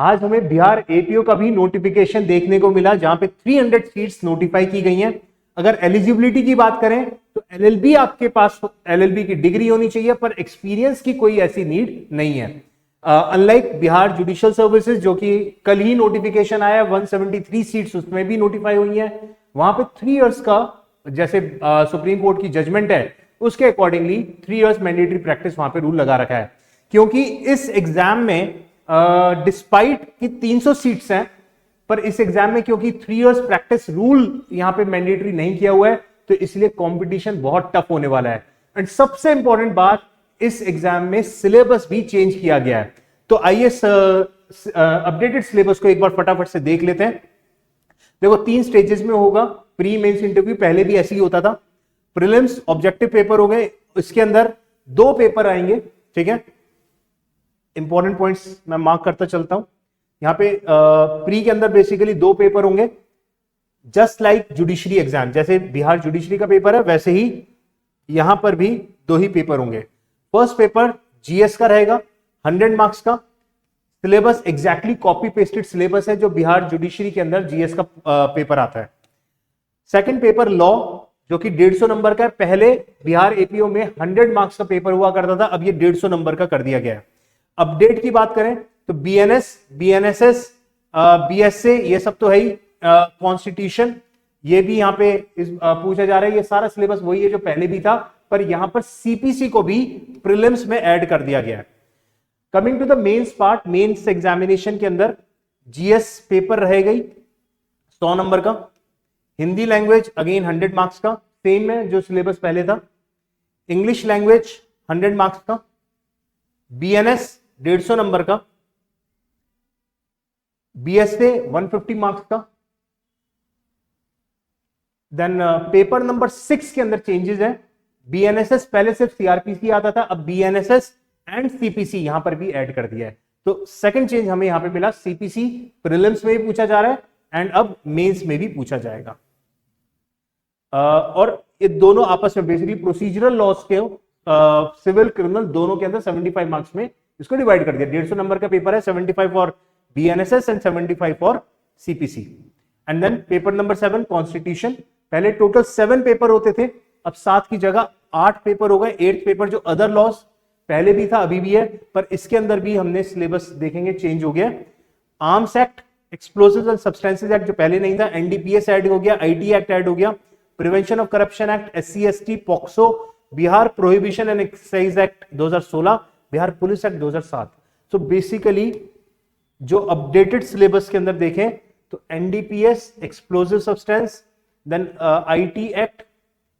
आज हमें बिहार एपीओ का भी नोटिफिकेशन देखने को मिला जहां पे 300 सीट्स नोटिफाई की गई हैं। अगर एलिजिबिलिटी की बात करें तो एलएलबी आपके पास एलएलबी की डिग्री होनी चाहिए, पर एक्सपीरियंस की कोई ऐसी नीड नहीं है। अनलाइक बिहार जुडिशियल सर्विसेज जो कि कल ही नोटिफिकेशन आया, 173 सीट्स उसमें भी नोटिफाई हुई हैं। वहां पे 3 इयर्स का, जैसे सुप्रीम कोर्ट की जजमेंट है उसके अकॉर्डिंगली 3 इयर्स मैंडेटरी प्रैक्टिस वहां पे रूल लगा रखा है। क्योंकि इस एग्जाम में डिस्पाइट कि 300 सीट्स हैं, पर इस एग्जाम में क्योंकि 3 इयर्स प्रैक्टिस रूल यहां पे मैंडेटरी नहीं किया हुआ है, तो इसलिए कंपटीशन बहुत टफ होने वाला है। एंड सबसे इंपॉर्टेंट बात, इस एग्जाम में सिलेबस भी चेंज किया गया है। तो आइए अपडेटेड सिलेबस को एक बार फटाफट से देख लेते हैं। देखो 3 स्टेजेस में होगा। प्री मेंस इंटरव्यू पहले भी ऐसे ही होता था। प्रीलिम्स ऑब्जेक्टिव पेपर हो गए, इसके अंदर 2 पेपर आएंगे, ठीक है। इंपॉर्टेंट पॉइंट्स मैं मार्क करता चलता हूं। यहां पे प्री के अंदर बेसिकली 2 पेपर होंगे, जस्ट लाइक जुडिशरी एग्जाम। जैसे बिहार जुडिशरी का पेपर है वैसे ही यहां पर भी 2 ही पेपर होंगे। फर्स्ट पेपर जीएस का रहेगा 100 मार्क्स का। Syllabus exactly copy pasted syllabus है जो बिहार जुडिशरी के अंदर जीएस का पेपर आता है। सेकंड पेपर लॉ जो कि 150 नंबर का है। पहले बिहार एपीओ में 100 मार्क्स का पेपर हुआ करता था, अब ये 150 नंबर का कर दिया गया है। अपडेट की बात करें तो बीएनएस, बीएनएसएस, बीएसए ये सब तो है ही। कॉन्स्टिट्यूशन ये भी यहां पे पूछा जा रहा है। ये सारा सिलेबस वही है जो पहले भी था, पर यहां पर सीपीसी को भी प्रीलिम्स में ऐड कर दिया गया है। Coming to the mains part, mains examination के अंदर जीएस पेपर रहेगा 100 नंबर का। हिंदी लैंग्वेज अगेन 100 मार्क्स का, सेम है जो सिलेबस पहले था। इंग्लिश लैंग्वेज 100 मार्क्स का। बीएनएस 150 नंबर का। बीएसए 150 मार्क्स का। देन पेपर नंबर 6 के अंदर चेंजेस है। बीएनएसएस पहले सिर्फ सीआरपीसी आता था, अब बीएनएसएस एंड सीपीसी यहां पर भी ऐड कर दिया है। तो सेकंड चेंज हमें यहां पे मिला, सीपीसी प्रीलिम्स में भी पूछा जा रहा है एंड अब मेंस में भी पूछा जाएगा। और ये दोनों आपस में बेसिकली प्रोसीजरल लॉस के सिविल क्रिमिनल दोनों के अंदर 75 मार्क्स में इसको डिवाइड कर दिया। 150 नंबर का पेपर है, 75 for BNSS and 75 for CPC. And then paper number 7 constitution. पहले टोटल 7 पेपर होते थे, अब 7 की जगह 8 पेपर हो गए। 8th पेपर जो अदर लॉस पहले भी था अभी भी है, पर इसके अंदर भी हमने सिलेबस देखेंगे चेंज हो गया। Arms act, explosives and substances act जो पहले नहीं था, एनडीपीएस ऐड हो गया, आईटी एक्ट ऐड हो गया, prevention of corruption act, SC ST, POCSO, Bihar prohibition and excise act 2016, Bihar police act 2007। So basically जो अपडेटेड सिलेबस के अंदर देखें तो NDPS, explosive substance, then IT act,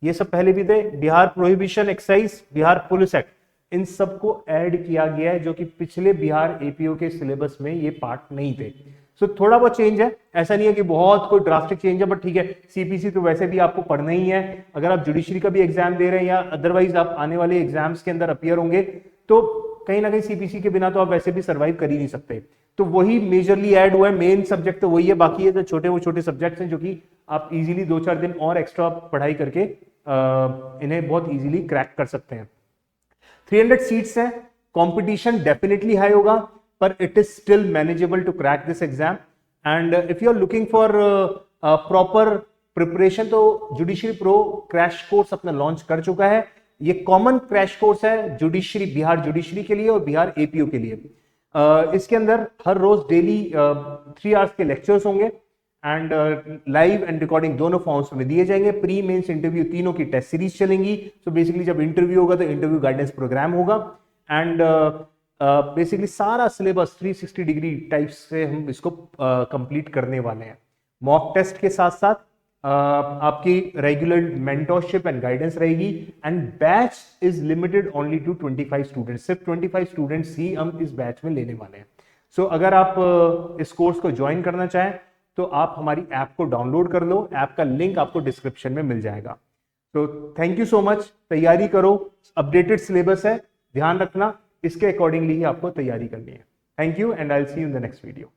ये सब पहले भी थे। Bihar prohibition, excise, Bihar police act, इन सबको ऐड किया गया है जो कि पिछले बिहार एपीओ के सिलेबस में ये पार्ट नहीं थे। सो थोड़ा बहुत चेंज है, ऐसा नहीं है कि बहुत कोई ड्रास्टिक चेंज है, बट ठीक है। सीपीसी तो वैसे भी आपको पढ़ना ही है। अगर आप जुडिशरी का भी एग्जाम दे रहे हैं या अदरवाइज आप आने वाले एग्जाम्स के अंदर अपीयर होंगे, तो कहीं ना कहीं सीपीसी के बिना तो आप वैसे भी सर्वाइव कर ही नहीं सकते। तो वही मेजरली ऐड हुआ है, मेन सब्जेक्ट तो वही है। बाकी ये तो छोटे वो छोटे सब्जेक्ट्स हैं जो कि आप इजीली 2-4 दिन और एक्स्ट्रा पढ़ाई करके इन्हें बहुत इजीली क्रैक कर सकते हैं। 300 सीट्स हैं, कंपटीशन डेफिनेटली हाई होगा, पर it is still manageable to crack this exam. And if you are looking for proper preparation, तो जुडिशरी प्रो क्रैश कोर्स अपना लॉन्च कर चुका है। ये कॉमन क्रैश कोर्स है जुडिशरी, बिहार जुडिशरी के लिए और बिहार एपीओ के लिए। इसके अंदर हर रोज डेली 3 आवर्स के लेक्चर्स होंगे एंड लाइव एंड रिकॉर्डिंग दोनों फॉर्म्स में दिए जाएंगे। प्री मेंस इंटरव्यू तीनों की टेस्ट सीरीज चलेंगी। सो बेसिकली जब इंटरव्यू होगा तो इंटरव्यू गाइडेंस प्रोग्राम होगा एंड बेसिकली सारा सिलेबस 360 डिग्री टाइप्स से हम इसको कंप्लीट करने वाले हैं। मॉक टेस्ट के साथ साथ आपकी रेगुलर मेंटरशिप एंड गाइडेंस रहेगी and batch is limited only to 25 students. सिर्फ 25 स्टूडेंट्स ही हम इस बैच में लेने वाले हैं। सो अगर आप इस कोर्स को ज्वाइन करना चाहें तो आप हमारी ऐप को डाउनलोड कर लो। ऐप का लिंक आपको डिस्क्रिप्शन में मिल जाएगा। तो थैंक यू सो मच। तैयारी करो, अपडेटेड सिलेबस है, ध्यान रखना इसके अकॉर्डिंगली ही आपको तैयारी करनी है। Thank you and I will see you in the next video.